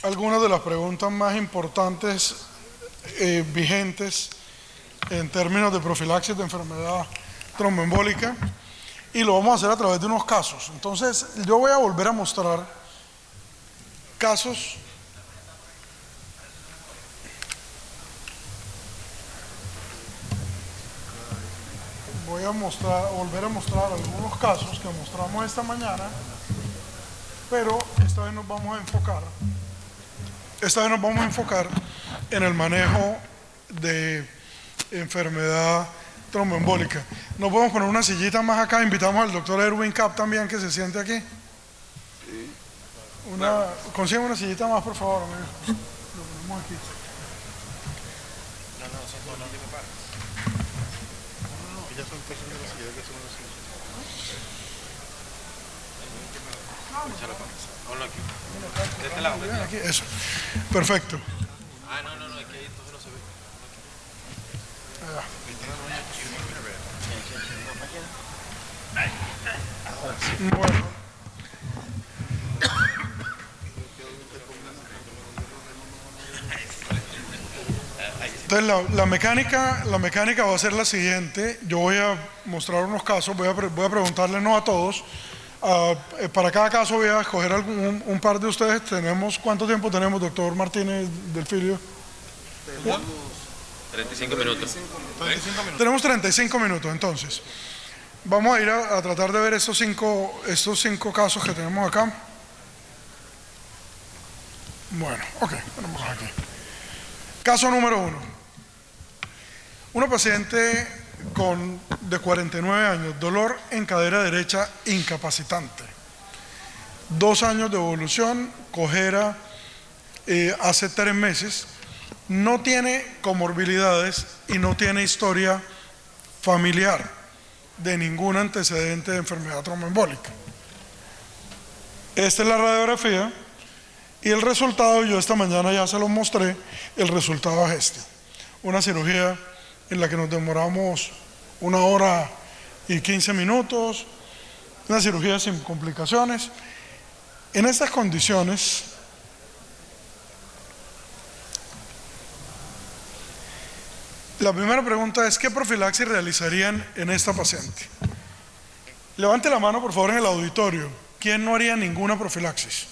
Algunas de las preguntas más importantes vigentes en términos de profilaxis de enfermedad tromboembólica, y lo vamos a hacer a través de unos casos. Entonces yo voy a volver a mostrar casos volver a mostrar algunos casos que mostramos esta mañana, pero esta vez nos vamos a enfocar en el manejo de enfermedad tromboembólica. ¿No podemos poner una sillita más acá? Invitamos al doctor Erwin Kapp también, que se siente aquí. Consigue una sillita más, por favor, amigo. Lo ponemos aquí. De este lado. Aquí, eso. Perfecto. Es que ahí entonces no se ve. Bueno. Entonces la mecánica va a ser la siguiente. Yo voy a mostrar unos casos, voy a preguntarle no a todos. Para cada caso voy a escoger un par de ustedes. ¿Cuánto tiempo tenemos, doctor Martínez del Filio? Tenemos 35 minutos. Tenemos 35 minutos, entonces. Vamos a ir a tratar de ver estos cinco casos que tenemos acá. Bueno, ok, tenemos aquí. Caso número 1. Una paciente de 49 años, dolor en cadera derecha incapacitante. 2 años de evolución, cojera hace 3 meses. No tiene comorbilidades y no tiene historia familiar de ningún antecedente de enfermedad tromboembólica. Esta es la radiografía y el resultado, yo esta mañana ya se los mostré. El resultado es este: una cirugía en la que nos demoramos 1 hora y 15 minutos, una cirugía sin complicaciones. En estas condiciones, la primera pregunta es: ¿qué profilaxis realizarían en esta paciente? Levante la mano, por favor, en el auditorio. ¿Quién no haría ninguna profilaxis?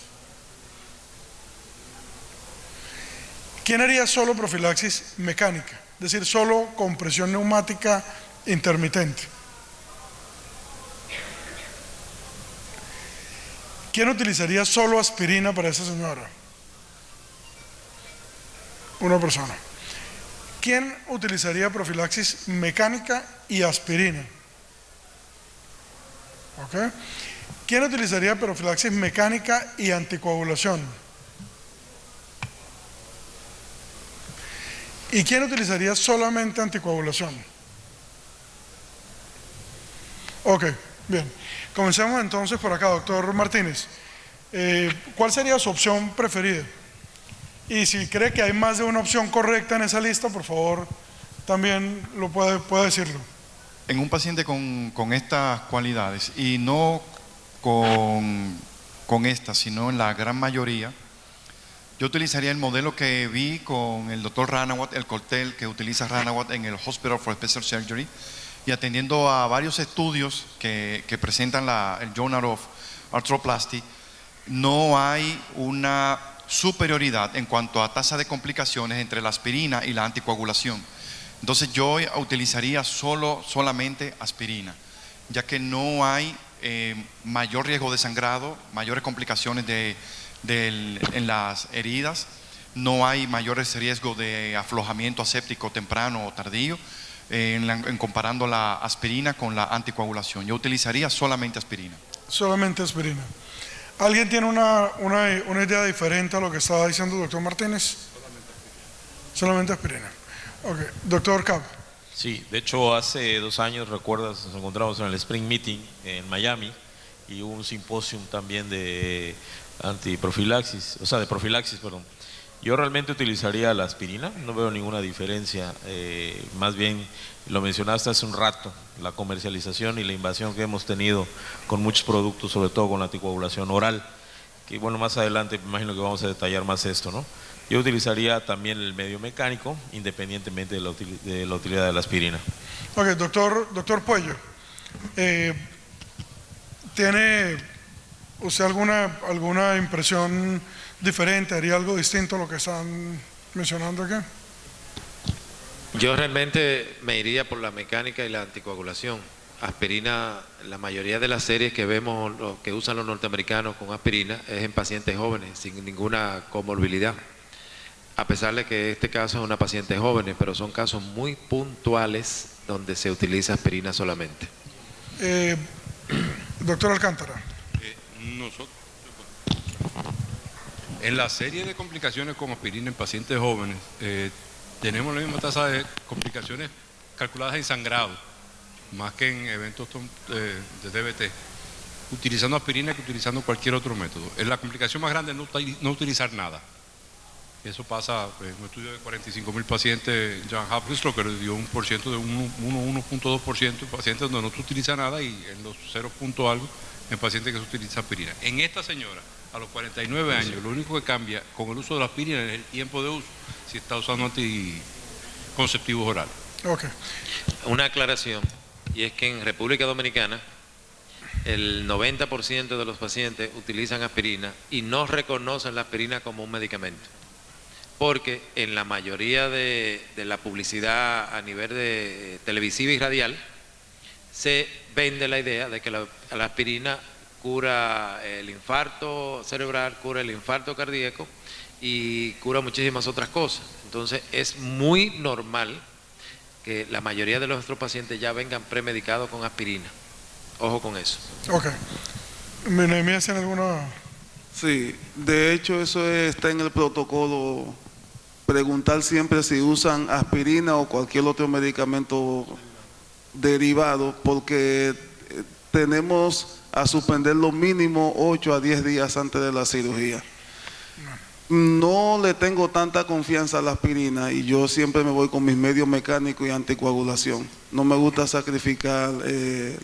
¿Quién haría solo profilaxis mecánica? Es decir, solo compresión neumática intermitente. ¿Quién utilizaría solo aspirina para esa señora? Una persona. ¿Quién utilizaría profilaxis mecánica y aspirina? ¿Ok? ¿Quién utilizaría profilaxis mecánica y anticoagulación? ¿Y quién utilizaría solamente anticoagulación? Ok, bien. Comencemos entonces por acá, doctor Martínez. ¿Cuál sería su opción preferida? Y si cree que hay más de una opción correcta en esa lista, por favor, también lo puede decirlo. En un paciente con estas cualidades, y no con estas, sino en la gran mayoría, yo utilizaría el modelo que vi con el doctor Ranawat, el cóctel que utiliza Ranawat en el Hospital for Special Surgery, y atendiendo a varios estudios que presentan el Journal of Arthroplasty. No hay una superioridad en cuanto a tasa de complicaciones entre la aspirina y la anticoagulación. Entonces yo utilizaría solamente aspirina, ya que no hay mayor riesgo de sangrado, mayores complicaciones en las heridas, no hay mayores riesgos de aflojamiento aséptico temprano o tardío, en comparando la aspirina con la anticoagulación. Yo utilizaría solamente aspirina. Solamente aspirina. ¿Alguien tiene una idea diferente a lo que estaba diciendo el doctor Martínez? Solamente aspirina. Ok, doctor Kapp. Sí, de hecho hace 2 años, recuerdas, nos encontramos en el Spring Meeting en Miami y hubo un simposium también de antiprofilaxis, o sea, de profilaxis, perdón. Yo realmente utilizaría la aspirina, no veo ninguna diferencia, más bien lo mencionaste hace un rato, la comercialización y la invasión que hemos tenido con muchos productos, sobre todo con la anticoagulación oral. que bueno, más adelante me imagino que vamos a detallar más esto, ¿no? Yo utilizaría también el medio mecánico, independientemente de la utilidad de la aspirina. Ok, doctor Puello, ¿tiene usted alguna impresión diferente? ¿Haría algo distinto a lo que están mencionando aquí? Yo realmente me iría por la mecánica y la anticoagulación. Aspirina, la mayoría de las series que vemos, que usan los norteamericanos con aspirina, es en pacientes jóvenes, sin ninguna comorbilidad. A pesar de que este caso es una paciente joven, pero son casos muy puntuales donde se utiliza aspirina solamente. Doctor Alcántara. Nosotros, en la serie de complicaciones con aspirina en pacientes jóvenes, tenemos la misma tasa de complicaciones calculadas en sangrado, más que en eventos de DVT, utilizando aspirina que utilizando cualquier otro método. La complicación más grande es no utilizar nada. Eso pasa en un estudio de 45.000 pacientes, John Hopkins lo que dio un por ciento de 1.2% en pacientes donde no se utiliza nada y en los 0. Algo en pacientes que se utiliza aspirina. En esta señora, a los 49 años, lo único que cambia con el uso de la aspirina es el tiempo de uso, si está usando anticonceptivos orales. Ok. Una aclaración, y es que en República Dominicana el 90% de los pacientes utilizan aspirina y no reconocen la aspirina como un medicamento, porque en la mayoría de la publicidad a nivel de televisiva y radial se vende la idea de que la aspirina cura el infarto cerebral, cura el infarto cardíaco y cura muchísimas otras cosas. Entonces es muy normal que la mayoría de nuestros pacientes ya vengan premedicados con aspirina. Ojo con eso. Ok. ¿Me hacen alguna...? Sí, de hecho eso está en el protocolo, preguntar siempre si usan aspirina o cualquier otro medicamento derivado, porque tenemos a suspender lo mínimo 8 a 10 días antes de la cirugía. No le tengo tanta confianza a la aspirina y yo siempre me voy con mis medios mecánicos y anticoagulación. No me gusta sacrificar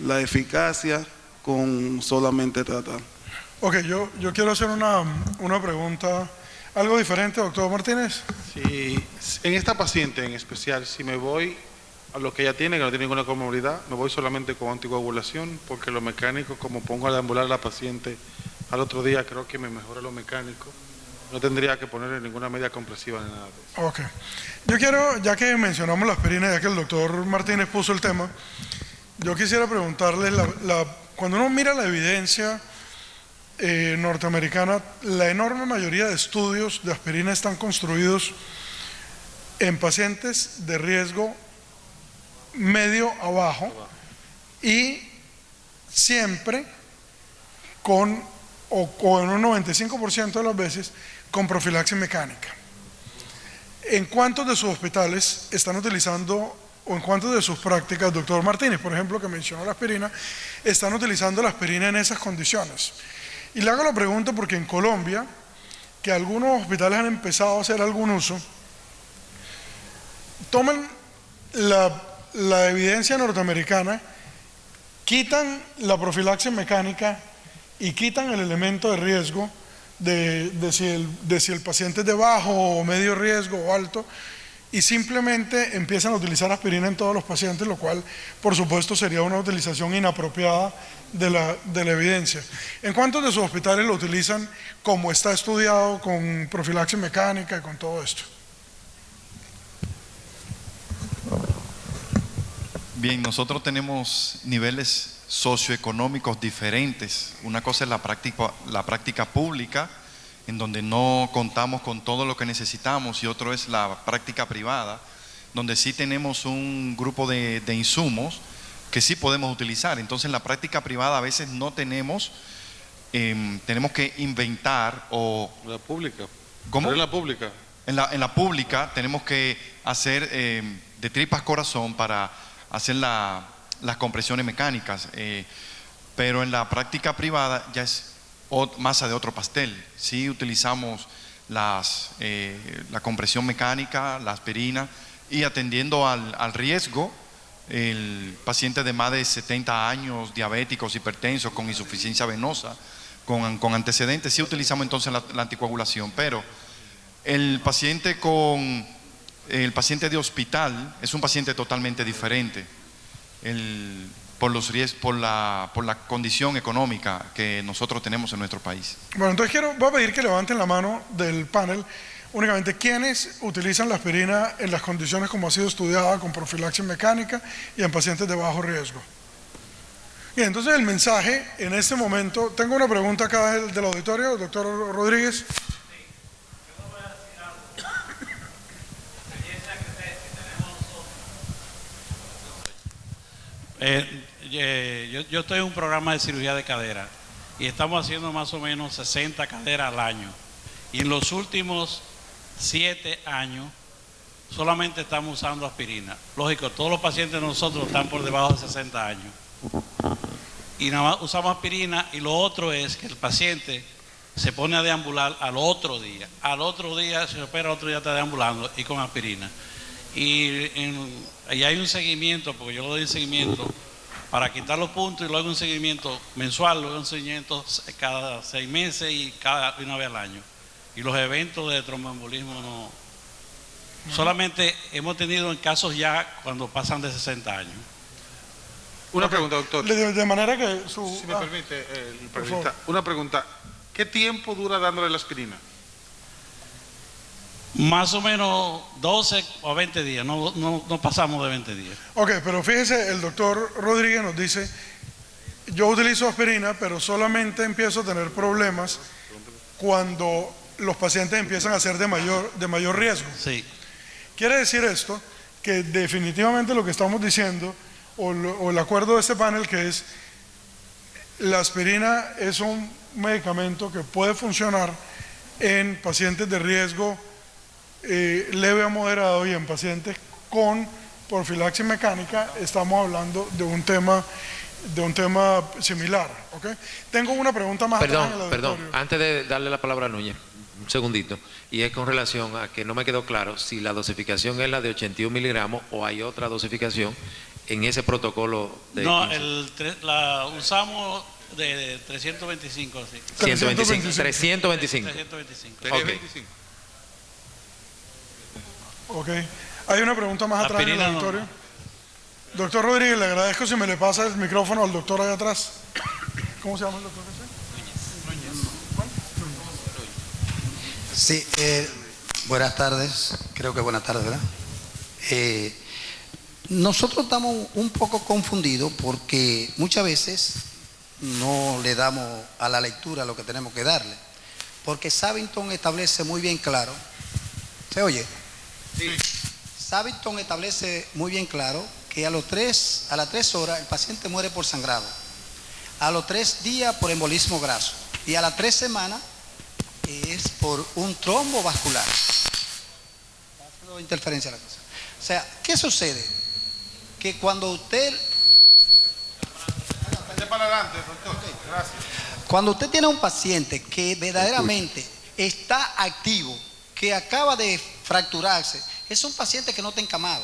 la eficacia con solamente tratar. Ok, yo quiero hacer una pregunta, algo diferente, doctor Martínez. Sí, en esta paciente en especial, si me voy a lo que ella tiene, que no tiene ninguna comorbilidad, me voy solamente con anticoagulación, porque lo mecánico, como pongo a deambular a la paciente al otro día, creo que me mejora lo mecánico. No tendría que ponerle ninguna media compresiva ni nada de eso. Ok. Yo quiero, ya que mencionamos la aspirina, ya que el doctor Martínez puso el tema, yo quisiera preguntarle, cuando uno mira la evidencia norteamericana, la enorme mayoría de estudios de aspirina están construidos en pacientes de riesgo medio a bajo y siempre con en un 95% de las veces con profilaxis mecánica. ¿En cuántos de sus hospitales están utilizando, o en cuántas de sus prácticas, doctor Martínez, por ejemplo, que mencionó la aspirina, están utilizando la aspirina en esas condiciones? Y le hago la pregunta porque en Colombia, que algunos hospitales han empezado a hacer algún uso, toman la evidencia norteamericana, quitan la profilaxis mecánica y quitan el elemento de riesgo de si el paciente es de bajo o medio riesgo o alto, y simplemente empiezan a utilizar aspirina en todos los pacientes, lo cual por supuesto sería una utilización inapropiada de la evidencia. ¿En cuántos de sus hospitales lo utilizan como está estudiado, con profilaxis mecánica y con todo esto? Bien, nosotros tenemos niveles socioeconómicos diferentes. Una cosa es la práctica pública, en donde no contamos con todo lo que necesitamos, y otro es la práctica privada, donde sí tenemos un grupo de insumos que sí podemos utilizar. Entonces en la práctica privada a veces no tenemos, tenemos que inventar o... ¿La pública? ¿Cómo? ¿En la pública? En la pública tenemos que hacer de tripas corazón para hacer las compresiones mecánicas, pero en la práctica privada ya es masa de otro pastel. Sí utilizamos la compresión mecánica, la aspirina, y atendiendo al riesgo, el paciente de más de 70 años, diabéticos, hipertensos, con insuficiencia venosa, con antecedentes, sí utilizamos entonces la anticoagulación, pero el paciente de hospital es un paciente totalmente diferente por la condición económica que nosotros tenemos en nuestro país. Bueno, entonces voy a pedir que levanten la mano del panel únicamente quienes utilizan la aspirina en las condiciones como ha sido estudiada con profilaxis mecánica y en pacientes de bajo riesgo. Y entonces el mensaje en este momento, tengo una pregunta acá del auditorio, doctor Rodríguez. Yo estoy en un programa de cirugía de cadera y estamos haciendo más o menos 60 caderas al año. Y en los últimos 7 años solamente estamos usando aspirina. Lógico, todos los pacientes de nosotros están por debajo de 60 años. Y nada más usamos aspirina, y lo otro es que el paciente se pone a deambular al otro día. Al otro día se opera, al otro día está deambulando y con aspirina. Y hay un seguimiento, porque yo le doy un seguimiento para quitar los puntos y luego un seguimiento mensual, luego un seguimiento cada 6 meses y una vez al año. Y los eventos de tromboembolismo no. Solamente hemos tenido en casos ya cuando pasan de 60 años. Una pregunta, doctor. De manera que Si me permite, una pregunta. ¿Qué tiempo dura dándole la aspirina? Más o menos 12 o 20 días, no pasamos de 20 días. Ok, pero fíjese, el doctor Rodríguez nos dice, yo utilizo aspirina, pero solamente empiezo a tener problemas cuando los pacientes empiezan a ser de mayor riesgo. Sí. Quiere decir esto, que definitivamente lo que estamos diciendo, o el acuerdo de este panel, que es, la aspirina es un medicamento que puede funcionar en pacientes de riesgo leve a moderado, y en pacientes con profilaxis mecánica estamos hablando de un tema similar. ¿Okay? Tengo una pregunta más. Perdón, antes de darle la palabra a Núñez, un segundito, y es con relación a que no me quedó claro si la dosificación es la de 81 miligramos o hay otra dosificación en ese protocolo de... No, la usamos de 325, sí. 325. 325. Okay. Ok. Hay una pregunta más atrás en el auditorio. Doctor Rodríguez, le agradezco si me le pasa el micrófono al doctor allá atrás. ¿Cómo se llama el doctor? Sí, buenas tardes, creo que buenas tardes, ¿verdad? Nosotros estamos un poco confundidos porque muchas veces no le damos a la lectura lo que tenemos que darle, porque Savington establece muy bien claro, ¿se oye? Sí. Savington establece muy bien claro que a las 3 horas el paciente muere por sangrado, a los 3 días por embolismo graso y a las 3 semanas es por un trombo vascular. Interferencia a la cosa. O sea, ¿qué sucede? Que cuando usted... para adelante, doctor. Gracias. Cuando usted tiene un paciente que verdaderamente está activo, que acaba de fracturarse, es un paciente que no está encamado.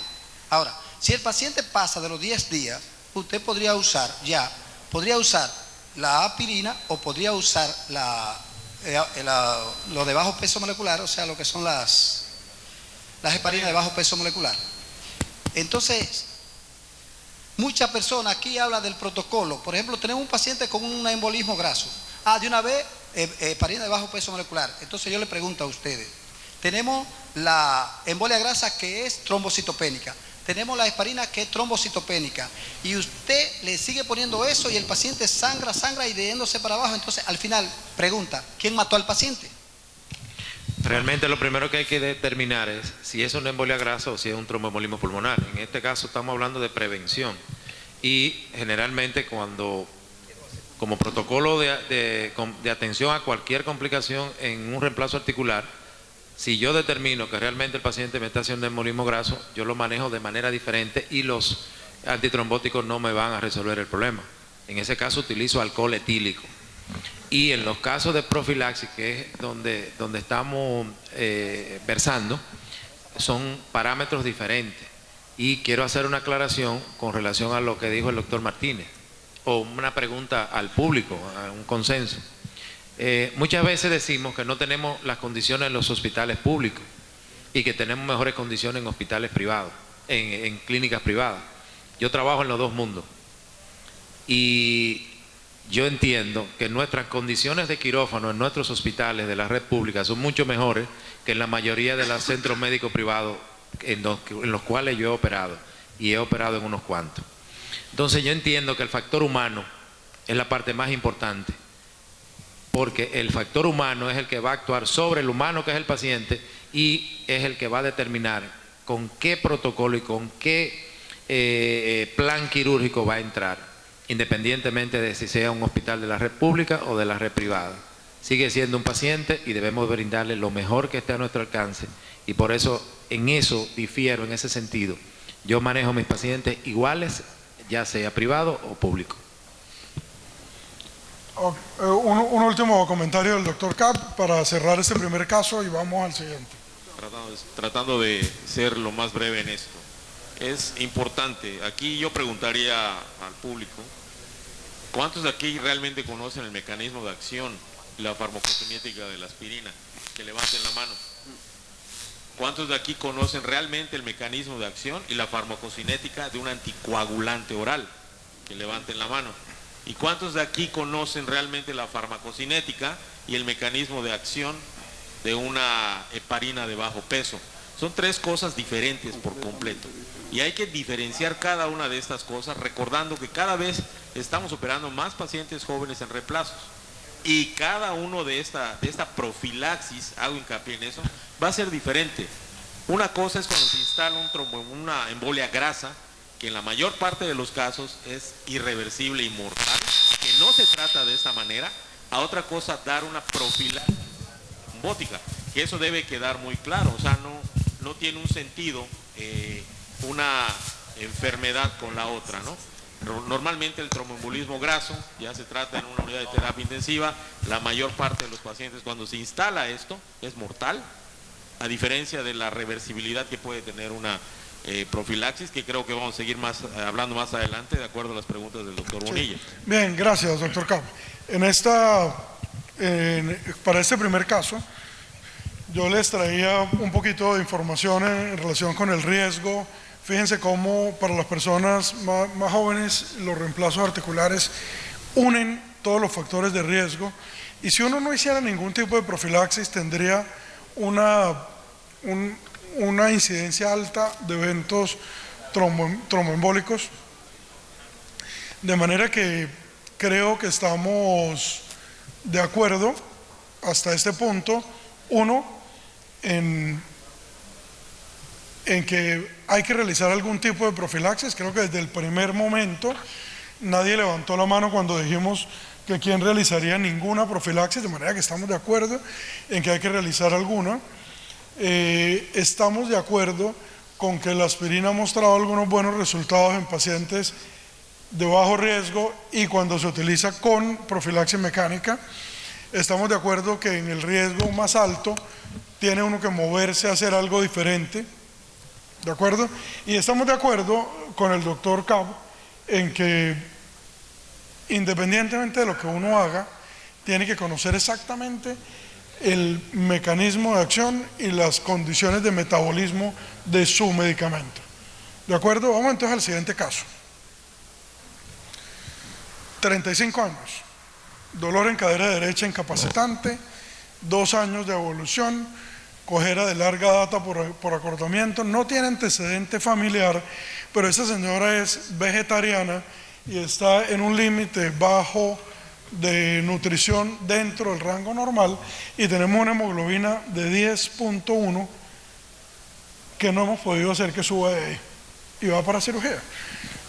Ahora, si el paciente pasa de los 10 días, usted podría usar la aspirina o podría usar lo de bajo peso molecular, o sea, lo que son las heparinas de bajo peso molecular. Entonces, muchas personas aquí hablan del protocolo. Por ejemplo, tenemos un paciente con un embolismo graso. De una vez, heparina de bajo peso molecular. Entonces yo le pregunto a ustedes, tenemos la embolia grasa que es trombocitopénica, tenemos la heparina que es trombocitopénica, y usted le sigue poniendo eso y el paciente sangra y yéndose para abajo. Entonces al final pregunta, ¿quién mató al paciente? Realmente lo primero que hay que determinar es si es una embolia grasa o si es un tromboembolismo pulmonar. En este caso estamos hablando de prevención, y generalmente como protocolo de atención a cualquier complicación en un reemplazo articular, si yo determino que realmente el paciente me está haciendo embolismo graso, yo lo manejo de manera diferente y los antitrombóticos no me van a resolver el problema. En ese caso utilizo alcohol etílico. Y en los casos de profilaxis, que es donde estamos versando, son parámetros diferentes. Y quiero hacer una aclaración con relación a lo que dijo el doctor Martínez, o una pregunta al público, a un consenso. Muchas veces decimos que no tenemos las condiciones en los hospitales públicos y que tenemos mejores condiciones en hospitales privados, en clínicas privadas. Yo trabajo en los dos mundos y yo entiendo que nuestras condiciones de quirófano en nuestros hospitales de la red pública son mucho mejores que en la mayoría de los centros médicos privados en los cuales yo he operado, y he operado en unos cuantos. Entonces yo entiendo que el factor humano es la parte más importante, porque el factor humano es el que va a actuar sobre el humano, que es el paciente, y es el que va a determinar con qué protocolo y con qué plan quirúrgico va a entrar, independientemente de si sea un hospital de la red pública o de la red privada. Sigue siendo un paciente y debemos brindarle lo mejor que esté a nuestro alcance, y por eso en eso difiero, en ese sentido. Yo manejo mis pacientes iguales, ya sea privado o público. Un último comentario del doctor Cap para cerrar este primer caso y vamos al siguiente. Tratando de ser lo más breve en esto. Es importante, aquí yo preguntaría al público, ¿cuántos de aquí realmente conocen el mecanismo de acción y la farmacocinética de la aspirina? Que levanten la mano. ¿Cuántos de aquí conocen realmente el mecanismo de acción y la farmacocinética de un anticoagulante oral? Que levanten la mano. ¿Y cuántos de aquí conocen realmente la farmacocinética y el mecanismo de acción de una heparina de bajo peso? Son tres cosas diferentes por completo. Y hay que diferenciar cada una de estas cosas, recordando que cada vez estamos operando más pacientes jóvenes en reemplazos. Y cada uno de esta profilaxis, hago hincapié en eso, va a ser diferente. Una cosa es cuando se instala una embolia grasa, que en la mayor parte de los casos es irreversible y mortal, que no se trata de esta manera. A otra cosa, dar una profilaxis trombótica, que eso debe quedar muy claro. O sea, no tiene un sentido una enfermedad con la otra, ¿no? Normalmente el tromboembolismo graso ya se trata en una unidad de terapia intensiva. La mayor parte de los pacientes, cuando se instala esto, es mortal, a diferencia de la reversibilidad que puede tener una profilaxis, que creo que vamos a seguir hablando más adelante, de acuerdo a las preguntas del doctor Bonilla. Bien, gracias, doctor Cap. Para este primer caso, yo les traía un poquito de información en relación con el riesgo. Fíjense cómo para las personas más jóvenes los reemplazos articulares unen todos los factores de riesgo, y si uno no hiciera ningún tipo de profilaxis tendría una incidencia alta de eventos tromboembólicos, de manera que creo que estamos de acuerdo hasta este punto, uno, en que hay que realizar algún tipo de profilaxis. Creo que desde el primer momento nadie levantó la mano cuando dijimos que quién realizaría ninguna profilaxis, de manera que estamos de acuerdo en que hay que realizar alguna. Estamos de acuerdo con que la aspirina ha mostrado algunos buenos resultados en pacientes de bajo riesgo y cuando se utiliza con profilaxis mecánica. Estamos de acuerdo que en el riesgo más alto tiene uno que moverse a hacer algo diferente. ¿De acuerdo? Y estamos de acuerdo con el doctor Cabo en que independientemente de lo que uno haga, tiene que conocer exactamente el mecanismo de acción y las condiciones de metabolismo de su medicamento. ¿De acuerdo? Vamos entonces al siguiente caso. 35 años, dolor en cadera derecha incapacitante, 2 años de evolución, cojera de larga data por acortamiento, no tiene antecedente familiar, pero esta señora es vegetariana y está en un límite bajo de nutrición dentro del rango normal, y tenemos una hemoglobina de 10.1 que no hemos podido hacer que suba de ahí y va para cirugía.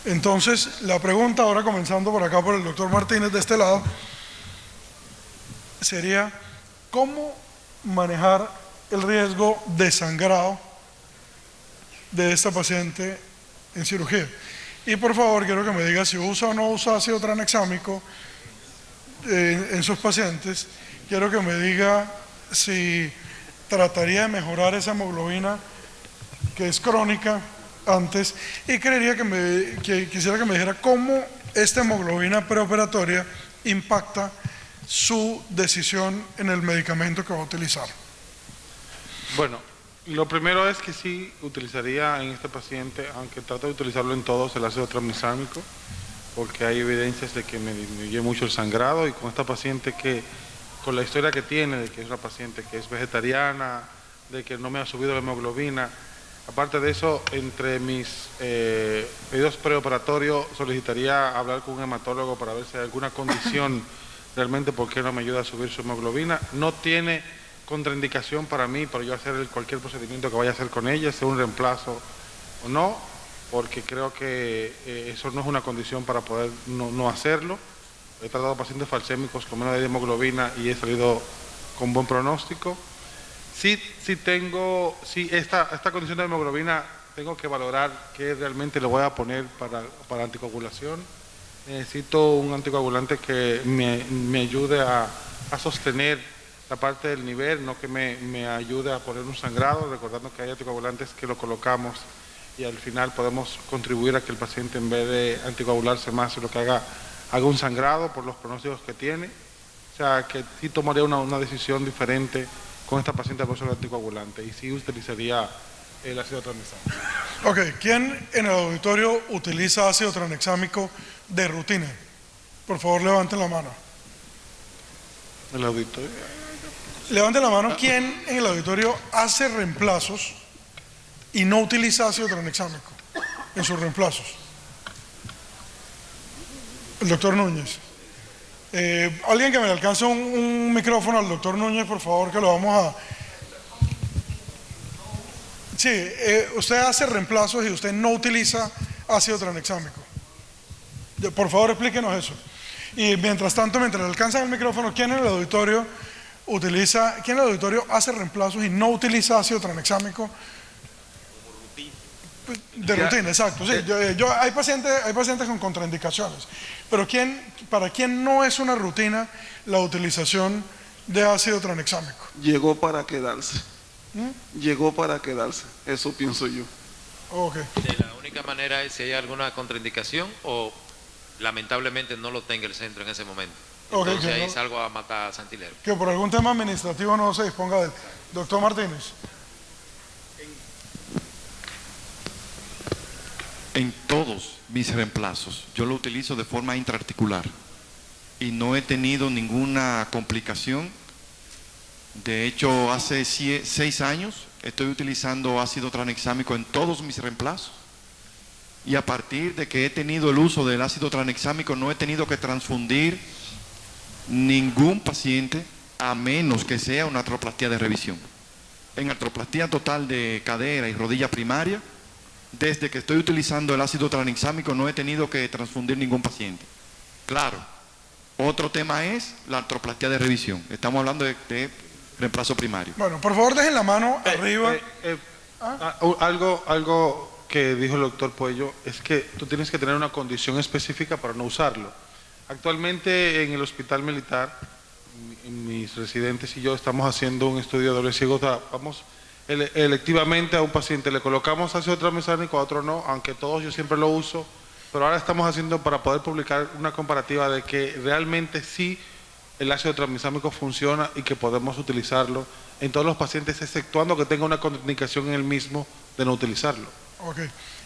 Entonces la pregunta, ahora comenzando por acá por el doctor Martínez de este lado, sería ¿cómo manejar el riesgo de sangrado de esta paciente en cirugía? Y por favor quiero que me diga si usa o no usa ácido tranexámico en sus pacientes. Quiero que me diga si trataría de mejorar esa hemoglobina que es crónica antes, y quisiera que me dijera cómo esta hemoglobina preoperatoria impacta su decisión en el medicamento que va a utilizar. Bueno, lo primero es que sí utilizaría en este paciente, aunque trato de utilizarlo en todos, el ácido tranexámico, porque hay evidencias de que me disminuye mucho el sangrado, y con esta paciente que, con la historia que tiene, de que es una paciente que es vegetariana, de que no me ha subido la hemoglobina, aparte de eso, entre mis pedidos preoperatorios solicitaría hablar con un hematólogo para ver si hay alguna condición realmente por qué no me ayuda a subir su hemoglobina. No tiene contraindicación para mí, para yo hacer cualquier procedimiento que vaya a hacer con ella, sea un reemplazo o no, porque creo que eso no es una condición para poder no hacerlo. He tratado pacientes falsémicos con menos de hemoglobina y he salido con buen pronóstico. Sí tengo, esta condición de hemoglobina tengo que valorar qué realmente le voy a poner para anticoagulación. Necesito un anticoagulante que me ayude a sostener la parte del nivel, no que me ayude a poner un sangrado, recordando que hay anticoagulantes que lo colocamos y al final podemos contribuir a que el paciente, en vez de anticoagularse más, lo que haga un sangrado por los pronósticos que tiene. O sea, que sí tomaría una decisión diferente con esta paciente por ser anticoagulante, y sí utilizaría el ácido tranexámico. Ok, ¿quién en el auditorio utiliza ácido tranexámico de rutina? Por favor, levanten la mano. El auditorio. Levanten la mano, ¿quién en el auditorio hace reemplazos y no utiliza ácido tranexámico en sus reemplazos? El doctor Núñez. Alguien que me le alcance un micrófono al doctor Núñez, por favor, que lo vamos a... Sí, usted hace reemplazos y usted no utiliza ácido tranexámico. Por favor, explíquenos eso. Y mientras tanto, mientras le alcanzan el micrófono, ¿quién en el auditorio hace reemplazos y no utiliza ácido tranexámico? De rutina, exacto. Sí, hay pacientes con contraindicaciones, pero ¿para quién no es una rutina la utilización de ácido tranexámico? Llegó para quedarse. Llegó para quedarse, eso pienso yo. Okay. De la única manera es si hay alguna contraindicación o lamentablemente no lo tenga el centro en ese momento. Entonces Okay, ahí salgo a matar a Santilero. Que por algún tema administrativo no se disponga de él. Doctor Martínez. En todos mis reemplazos, yo lo utilizo de forma intraarticular y no he tenido ninguna complicación. De hecho, hace 6 años estoy utilizando ácido tranexámico en todos mis reemplazos. Y a partir de que he tenido el uso del ácido tranexámico, no he tenido que transfundir ningún paciente, a menos que sea una artroplastía de revisión. En artroplastía total de cadera y rodilla primaria, desde que estoy utilizando el ácido tranexámico no he tenido que transfundir ningún paciente. Claro, otro tema es la artroplastía de revisión. Estamos hablando de reemplazo primario. Bueno, por favor dejen la mano arriba. Algo que dijo el doctor Puello es que tú tienes que tener una condición específica para no usarlo. Actualmente en el hospital militar, mis residentes y yo estamos haciendo un estudio de doble ciego. Vamos electivamente a un paciente, le colocamos ácido tranexámico, a otro no, aunque todos yo siempre lo uso, pero ahora estamos haciendo para poder publicar una comparativa de que realmente sí el ácido tranexámico funciona y que podemos utilizarlo en todos los pacientes, exceptuando que tenga una contraindicación en el mismo de no utilizarlo. Ok.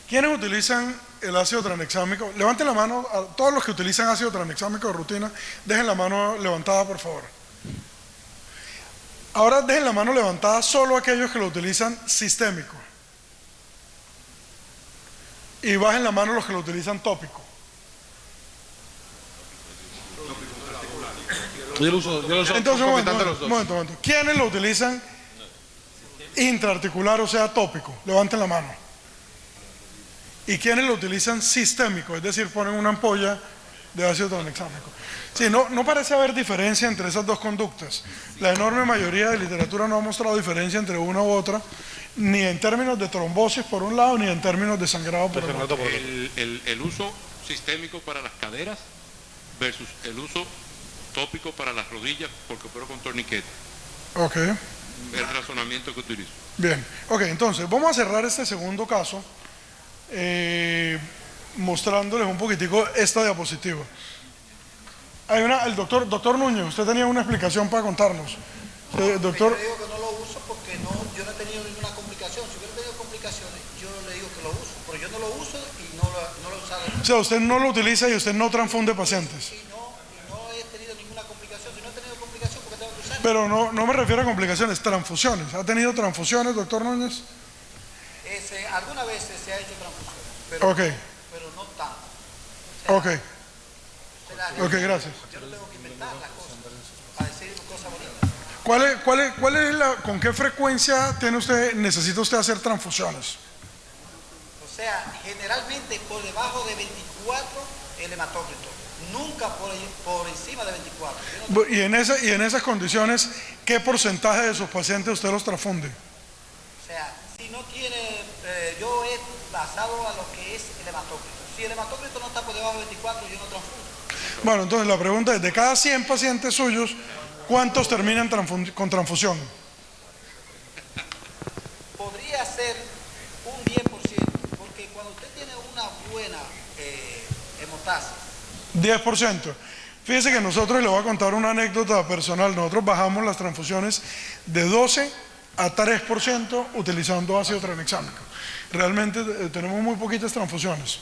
¿Quiénes utilizan el ácido tranexámico? Levanten la mano, a todos los que utilizan ácido tranexámico de rutina, dejen la mano levantada, por favor. Ahora dejen la mano levantada solo aquellos que lo utilizan sistémico. Y bajen la mano los que lo utilizan tópico. Yo lo uso Entonces, un momento. ¿Quiénes lo utilizan intraarticular, o sea, tópico? Levanten la mano. ¿Y quiénes lo utilizan sistémico? Es decir, ponen una ampolla de ácido tranexámico. Sí, no parece haber diferencia entre esas dos conductas. La enorme mayoría de literatura no ha mostrado diferencia entre una u otra, ni en términos de trombosis por un lado, ni en términos de sangrado por el otro. El uso sistémico para las caderas versus el uso tópico para las rodillas, porque opero con torniquete. Ok. El razonamiento que utilizo. Bien, ok, entonces vamos a cerrar este segundo caso mostrándoles un poquitico esta diapositiva. El doctor Núñez, usted tenía una explicación para contarnos. Doctor. Yo le digo que no lo uso porque yo no he tenido ninguna complicación. Si hubiera tenido complicaciones, yo le digo que lo uso, pero yo no lo uso y no lo he usado. O sea, usted no lo utiliza y usted no transfunde pacientes. Y no he tenido ninguna complicación. Si no he tenido complicación, ¿por qué tengo que usarlo? Pero no me refiero a complicaciones, transfusiones. ¿Ha tenido transfusiones, doctor Núñez? Algunas veces se ha hecho transfusión, pero no tanto. Ok, gracias. Yo no tengo que inventar las cosas para decir cosas bonitas. ¿Con qué frecuencia necesita usted hacer transfusiones? O sea, generalmente por debajo de 24 el hematócrito, nunca por encima de 24. Y en esas condiciones, ¿qué porcentaje de sus pacientes usted los transfunde? O sea, si no tiene, yo he basado a lo que es el hematócrito. Si el hematócrito no está por debajo de 24, yo no transfundo. Bueno, entonces la pregunta es, de cada 100 pacientes suyos, ¿cuántos terminan con transfusión? Podría ser un 10%, porque cuando usted tiene una buena hemostasis. 10%. Fíjese que nosotros, le voy a contar una anécdota personal, nosotros bajamos las transfusiones de 12 a 3% utilizando ácido tranexámico. Realmente tenemos muy poquitas transfusiones.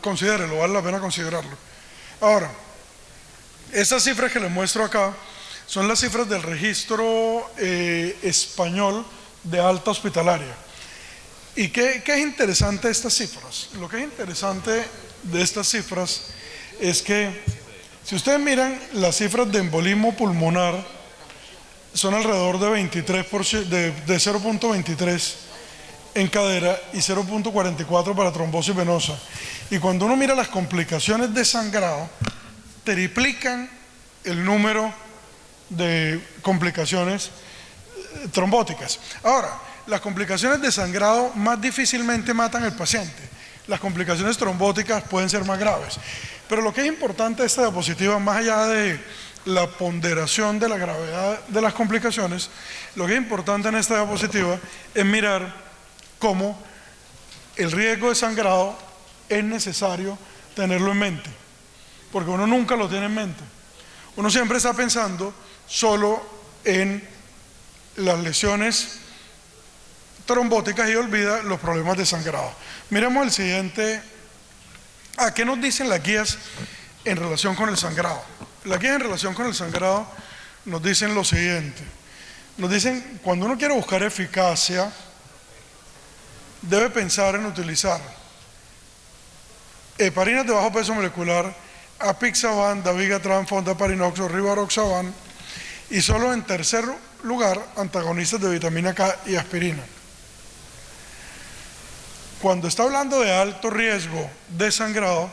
Considérelo, vale la pena considerarlo. Ahora, estas cifras que les muestro acá son las cifras del registro español de alta hospitalaria. ¿Y qué es interesante de estas cifras? Lo que es interesante de estas cifras es que, si ustedes miran las cifras de embolismo pulmonar, son alrededor de 23%, de 0.23 en cadera y 0.44 para trombosis venosa. Y cuando uno mira las complicaciones de sangrado, triplican el número de complicaciones trombóticas. Ahora, las complicaciones de sangrado más difícilmente matan al paciente. Las complicaciones trombóticas pueden ser más graves. Pero lo que es importante de esta diapositiva, más allá de la ponderación de la gravedad de las complicaciones, lo que es importante en esta diapositiva es mirar cómo el riesgo de sangrado es necesario tenerlo en mente, porque uno nunca lo tiene en mente. Uno siempre está pensando solo en las lesiones trombóticas y olvida los problemas de sangrado. Miremos el siguiente. ¿Qué nos dicen las guías en relación con el sangrado? Las guías en relación con el sangrado nos dicen lo siguiente. Nos dicen, cuando uno quiere buscar eficacia, debe pensar en utilizar heparinas de bajo peso molecular, apixaban, dabigatran, fondaparinux o rivaroxaban, y solo en tercer lugar, antagonistas de vitamina K y aspirina. Cuando está hablando de alto riesgo de sangrado,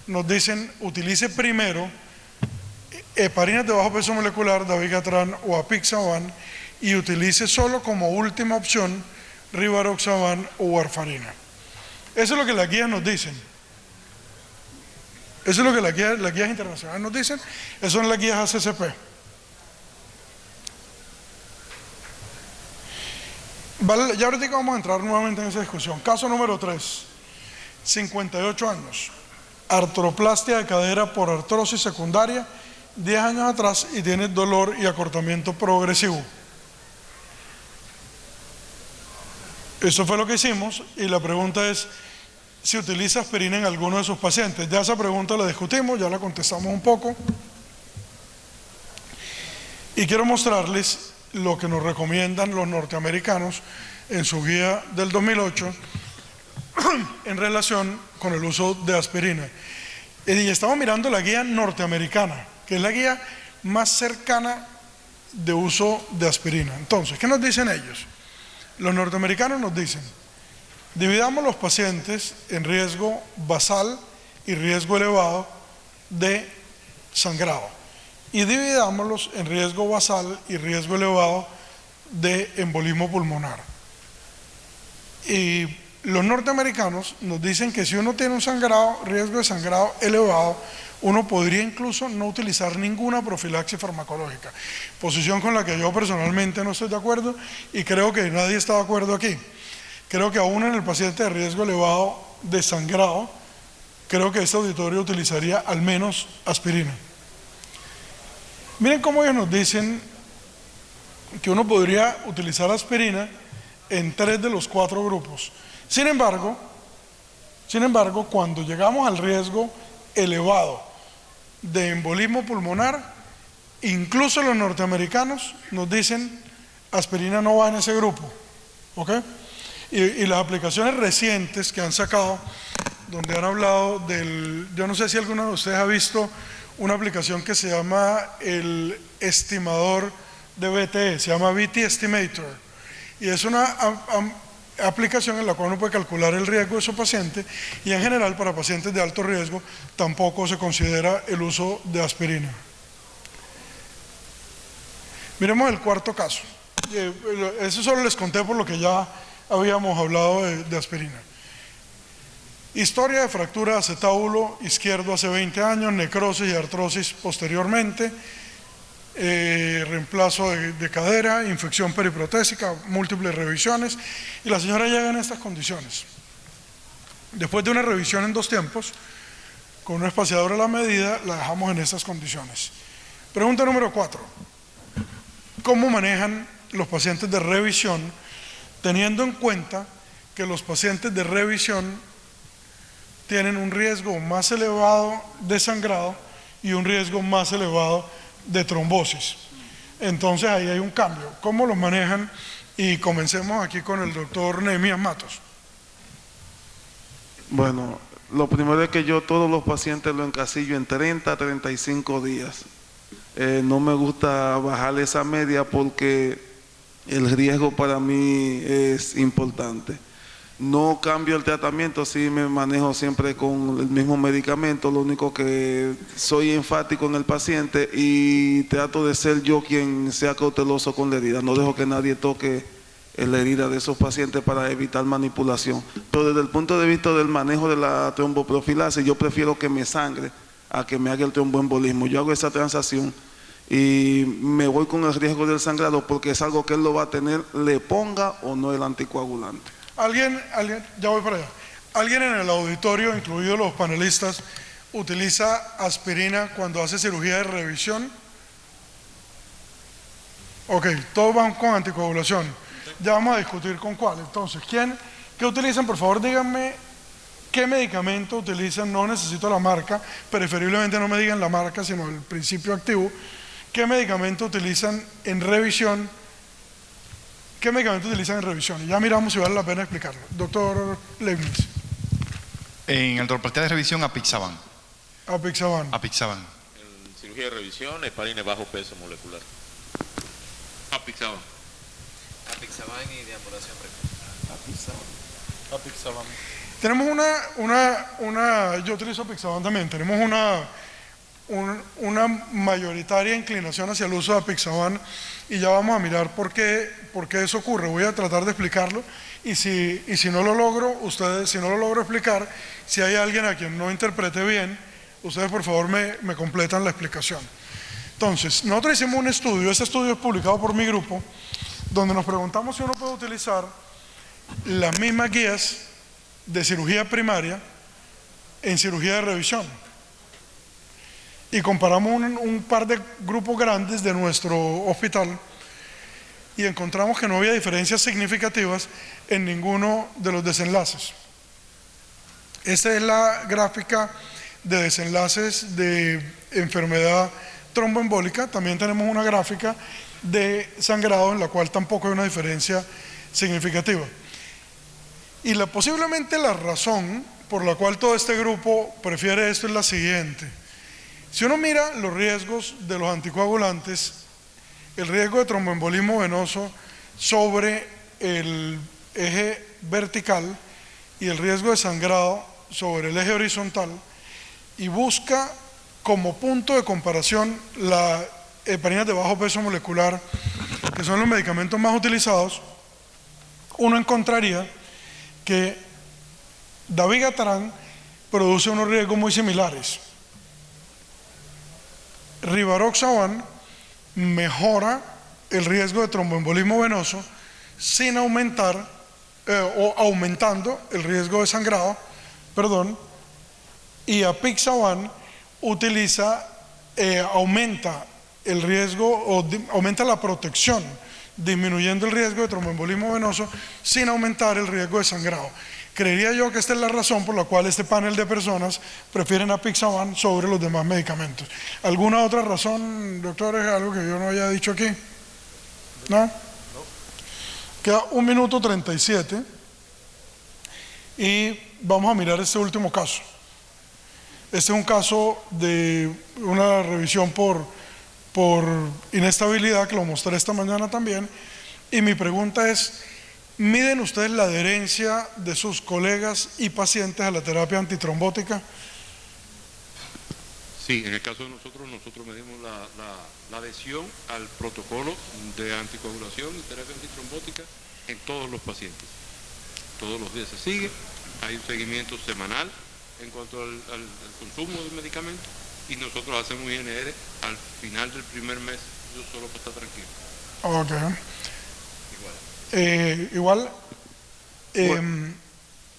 nos dicen, utilice primero heparinas de bajo peso molecular, dabigatran o apixaban, y utilice solo como última opción rivaroxaban o warfarina. Eso es lo que las guías nos dicen. Eso es lo que las guías internacionales nos dicen. Eso son las guías ACCP. Vale, ya ahorita vamos a entrar nuevamente en esa discusión. Caso número 3, 58 años, artroplastia de cadera por artrosis secundaria, 10 años atrás, y tiene dolor y acortamiento progresivo. Eso fue lo que hicimos, y la pregunta es si utiliza aspirina en alguno de sus pacientes. Ya esa pregunta la discutimos, ya la contestamos un poco, y quiero mostrarles lo que nos recomiendan los norteamericanos en su guía del 2008 en relación con el uso de aspirina. Y estamos mirando la guía norteamericana, que es la guía más cercana de uso de aspirina. Entonces, ¿qué nos dicen ellos? Los norteamericanos nos dicen, dividamos los pacientes en riesgo basal y riesgo elevado de sangrado, y dividámoslos en riesgo basal y riesgo elevado de embolismo pulmonar. Y los norteamericanos nos dicen que si uno tiene un sangrado, riesgo de sangrado elevado, uno podría incluso no utilizar ninguna profilaxis farmacológica, posición con la que yo personalmente no estoy de acuerdo, y creo que nadie está de acuerdo aquí. Creo que aún en el paciente de riesgo elevado de sangrado, creo que este auditorio utilizaría al menos aspirina. Miren cómo ellos nos dicen que uno podría utilizar aspirina en 3 de los 4 grupos. Sin embargo, cuando llegamos al riesgo elevado de embolismo pulmonar, incluso los norteamericanos nos dicen aspirina no va en ese grupo, ¿ok? Y las aplicaciones recientes que han sacado, donde han hablado del, yo no sé si alguno de ustedes ha visto una aplicación que se llama el estimador de BTE, se llama BT Estimator, y es una aplicación en la cual uno puede calcular el riesgo de su paciente, y en general para pacientes de alto riesgo tampoco se considera el uso de aspirina. Miremos el cuarto caso. Eso solo les conté por lo que ya habíamos hablado de aspirina. Historia de fractura de acetábulo izquierdo hace 20 años, necrosis y artrosis posteriormente, reemplazo de cadera, infección periprotésica, múltiples revisiones, y la señora llega en estas condiciones. Después de una revisión en 2 tiempos, con un espaciador a la medida, la dejamos en estas condiciones. Pregunta número 4. ¿Cómo manejan los pacientes de revisión, teniendo en cuenta que los pacientes de revisión tienen un riesgo más elevado de sangrado y un riesgo más elevado de trombosis? Entonces ahí hay un cambio. ¿Cómo lo manejan? Y comencemos aquí con el doctor Nehemías Matos. Bueno, lo primero es que yo todos los pacientes los encasillo en 30 a 35 días. No me gusta bajar esa media porque el riesgo para mí es importante. No cambio el tratamiento, sí me manejo siempre con el mismo medicamento, lo único que soy enfático en el paciente y trato de ser yo quien sea cauteloso con la herida. No dejo que nadie toque la herida de esos pacientes para evitar manipulación. Pero desde el punto de vista del manejo de la tromboprofilaxis, yo prefiero que me sangre a que me haga el tromboembolismo. Yo hago esa transacción y me voy con el riesgo del sangrado porque es algo que él lo va a tener, le ponga o no el anticoagulante. ¿Alguien, ya voy para allá, alguien en el auditorio, incluidos los panelistas, utiliza aspirina cuando hace cirugía de revisión? Ok, todos van con anticoagulación. Ya vamos a discutir con cuál. Entonces, ¿qué utilizan? Por favor, díganme qué medicamento utilizan. No necesito la marca, preferiblemente no me digan la marca, sino el principio activo. ¿Qué medicamento utilizan en revisión? ¿Qué medicamento utilizan en revisión? Y ya miramos si vale la pena explicarlo. Doctor Leibniz. En artroplastia de revisión, apixaban. Apixaban. Apixaban. En cirugía de revisión, heparina bajo peso molecular. Apixaban. Apixaban y deambulación precoz. Apixaban. Tenemos yo utilizo apixaban también, tenemos una mayoritaria inclinación hacia el uso de apixaban y ya vamos a mirar por qué eso ocurre. Voy a tratar de explicarlo y si no lo logro, si no lo logro explicar, si hay alguien a quien no interprete bien, ustedes por favor me completan la explicación. Entonces, nosotros hicimos un estudio, este estudio es publicado por mi grupo, donde nos preguntamos si uno puede utilizar las mismas guías de cirugía primaria en cirugía de revisión. Y comparamos un par de grupos grandes de nuestro hospital y encontramos que no había diferencias significativas en ninguno de los desenlaces. Esta es la gráfica de desenlaces de enfermedad tromboembólica. También tenemos una gráfica de sangrado en la cual tampoco hay una diferencia significativa. Y posiblemente la razón por la cual todo este grupo prefiere esto es la siguiente. Si uno mira los riesgos de los anticoagulantes, el riesgo de tromboembolismo venoso sobre el eje vertical y el riesgo de sangrado sobre el eje horizontal, y busca como punto de comparación la heparina de bajo peso molecular, que son los medicamentos más utilizados, uno encontraría que dabigatran produce unos riesgos muy similares. Rivaroxaban mejora el riesgo de tromboembolismo venoso sin aumentar o aumentando el riesgo de sangrado, y apixaban aumenta el riesgo o aumenta la protección, disminuyendo el riesgo de tromboembolismo venoso sin aumentar el riesgo de sangrado. Creería yo que esta es la razón por la cual este panel de personas prefieren apixaban sobre los demás medicamentos. ¿Alguna otra razón, doctores? ¿Algo que yo no haya dicho aquí? ¿No? Queda 1 minuto 37 y vamos a mirar este último caso. Este es un caso de una revisión por inestabilidad que lo mostré esta mañana también, y mi pregunta es: ¿miden ustedes la adherencia de sus colegas y pacientes a la terapia antitrombótica? Sí, en el caso de nosotros medimos la adhesión al protocolo de anticoagulación y terapia antitrombótica en todos los pacientes. Todos los días se sigue, hay un seguimiento semanal en cuanto al consumo del medicamento, y nosotros hacemos INR al final del primer mes, yo solo para estar tranquilo. Ok. Igual.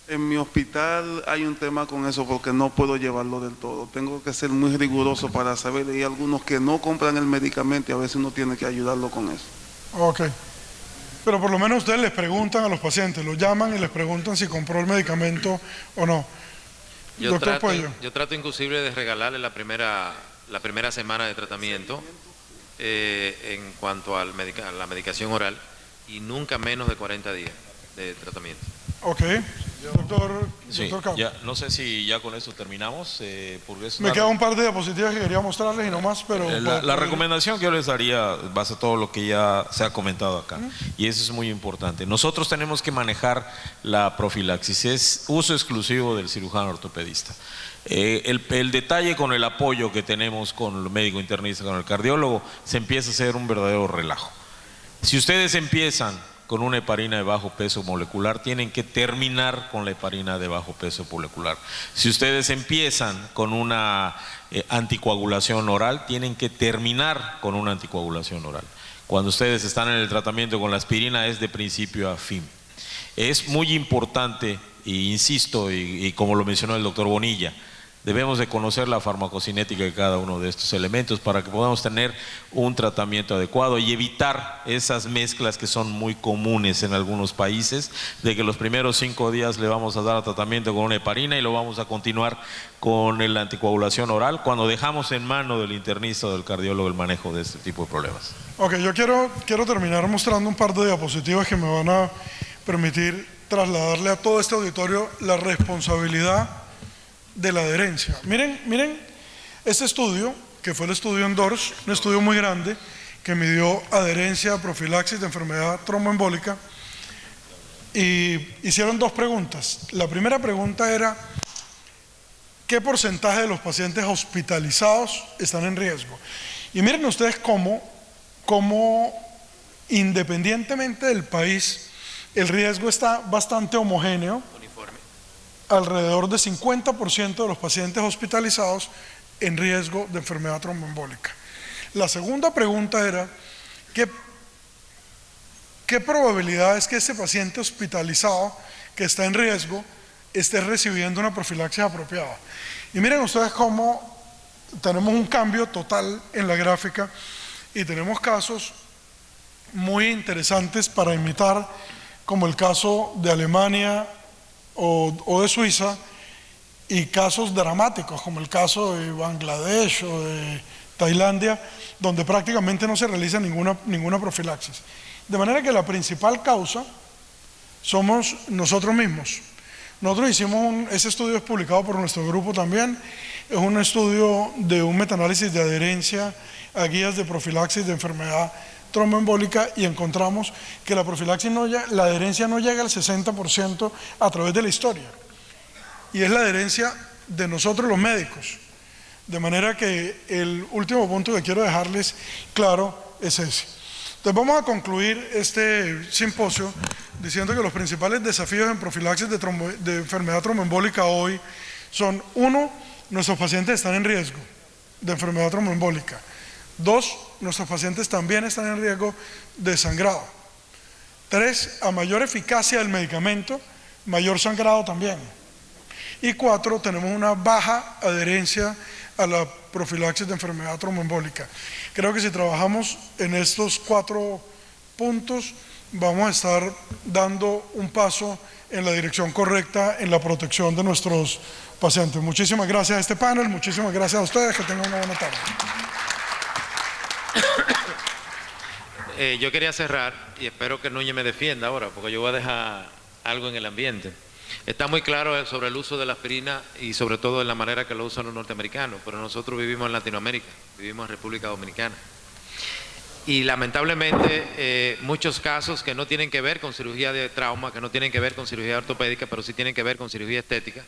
En mi hospital hay un tema con eso porque no puedo llevarlo del todo. Tengo que ser muy riguroso para saber. Hay algunos que no compran el medicamento y a veces uno tiene que ayudarlo con eso. Ok. Pero por lo menos ustedes les preguntan a los pacientes, los llaman y les preguntan si compró el medicamento o no. Yo trato inclusive de regalarle la primera semana de tratamiento en cuanto a la medicación oral, y nunca menos de 40 días de tratamiento. Ok. Doctor Campos. Ya, no sé si ya con eso terminamos. Porque me quedan un par de diapositivas que quería mostrarles y no más, pero... La recomendación que yo les daría, base a todo lo que ya se ha comentado acá, y eso es muy importante. Nosotros tenemos que manejar la profilaxis, es uso exclusivo del cirujano ortopedista. El detalle con el apoyo que tenemos con el médico internista, con el cardiólogo, se empieza a hacer un verdadero relajo. Si ustedes empiezan con una heparina de bajo peso molecular, tienen que terminar con la heparina de bajo peso molecular. Si ustedes empiezan con una anticoagulación oral, tienen que terminar con una anticoagulación oral. Cuando ustedes están en el tratamiento con la aspirina, es de principio a fin. Es muy importante, e insisto, y como lo mencionó el doctor Bonilla, debemos de conocer la farmacocinética de cada uno de estos elementos para que podamos tener un tratamiento adecuado y evitar esas mezclas que son muy comunes en algunos países, de que los primeros 5 días le vamos a dar tratamiento con una heparina y lo vamos a continuar con la anticoagulación oral, cuando dejamos en mano del internista o del cardiólogo el manejo de este tipo de problemas. Ok, yo quiero terminar mostrando un par de diapositivas que me van a permitir trasladarle a todo este auditorio la responsabilidad de la adherencia. Miren este estudio, que fue el estudio ENDORS, un estudio muy grande que midió adherencia a profilaxis de enfermedad tromboembólica, y hicieron 2 preguntas. La primera pregunta era: ¿qué porcentaje de los pacientes hospitalizados están en riesgo? Y miren ustedes cómo independientemente del país, el riesgo está bastante homogéneo. Alrededor de 50% de los pacientes hospitalizados en riesgo de enfermedad tromboembólica. La segunda pregunta era: ¿qué probabilidad es que ese paciente hospitalizado que está en riesgo esté recibiendo una profilaxis apropiada? Y miren ustedes cómo tenemos un cambio total en la gráfica, y tenemos casos muy interesantes para imitar, como el caso de Alemania o de Suiza, y casos dramáticos como el caso de Bangladesh o de Tailandia, donde prácticamente no se realiza ninguna profilaxis. De manera que la principal causa somos nosotros mismos. Nosotros hicimos ese estudio, es publicado por nuestro grupo también, es un estudio de un metaanálisis de adherencia a guías de profilaxis de enfermedad tromboembólica, y encontramos que la profilaxis la adherencia no llega al 60% a través de la historia, y es la adherencia de nosotros los médicos. De manera que el último punto que quiero dejarles claro es ese. Entonces vamos a concluir este simposio diciendo que los principales desafíos en profilaxis de enfermedad tromboembólica hoy son: 1, nuestros pacientes están en riesgo de enfermedad tromboembólica. 2, nuestros pacientes también están en riesgo de sangrado. 3, a mayor eficacia del medicamento, mayor sangrado también. Y 4, tenemos una baja adherencia a la profilaxis de enfermedad tromboembólica. Creo que si trabajamos en estos 4 puntos, vamos a estar dando un paso en la dirección correcta en la protección de nuestros pacientes. Muchísimas gracias a este panel, muchísimas gracias a ustedes, que tengan una buena tarde. Yo quería cerrar, y espero que Núñez me defienda ahora, porque yo voy a dejar algo en el ambiente. Está muy claro sobre el uso de la aspirina y sobre todo en la manera que lo usan los norteamericanos, pero nosotros vivimos en Latinoamérica, vivimos en República Dominicana. Y lamentablemente muchos casos que no tienen que ver con cirugía de trauma, que no tienen que ver con cirugía ortopédica, pero sí tienen que ver con cirugía estética,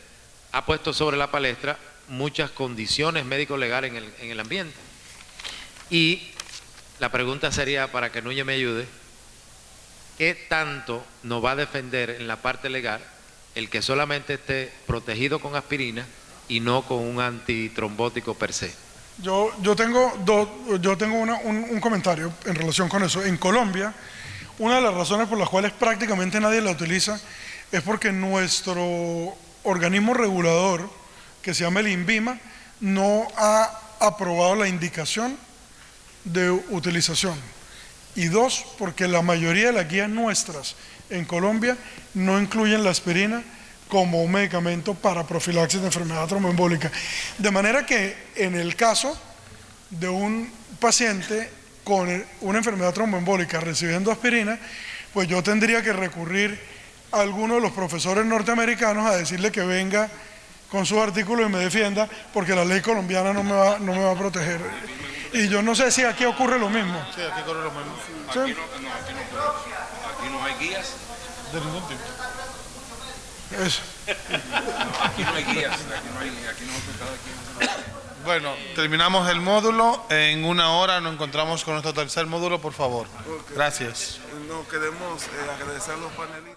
ha puesto sobre la palestra muchas condiciones médico-legales en el ambiente. Y la pregunta sería, para que Núñez me ayude, ¿qué tanto nos va a defender en la parte legal el que solamente esté protegido con aspirina y no con un antitrombótico per se? Yo tengo un comentario en relación con eso. En Colombia, una de las razones por las cuales prácticamente nadie la utiliza es porque nuestro organismo regulador, que se llama el INVIMA, no ha aprobado la indicación de utilización. Y 2, porque la mayoría de las guías nuestras en Colombia no incluyen la aspirina como un medicamento para profilaxis de enfermedad tromboembólica. De manera que en el caso de un paciente con una enfermedad tromboembólica recibiendo aspirina, pues yo tendría que recurrir a alguno de los profesores norteamericanos a decirle que venga con sus artículos y me defienda, porque la ley colombiana no me va a proteger. Y yo no sé si aquí ocurre lo mismo. Sí, aquí ocurre lo mismo. ¿Sí? Aquí no hay guías. De ningún tipo. Eso. Aquí no hay guías. Aquí no Bueno, terminamos el módulo. En 1 hora nos encontramos con nuestro tercer módulo, por favor. Gracias. No queremos agradecer a los panelistas.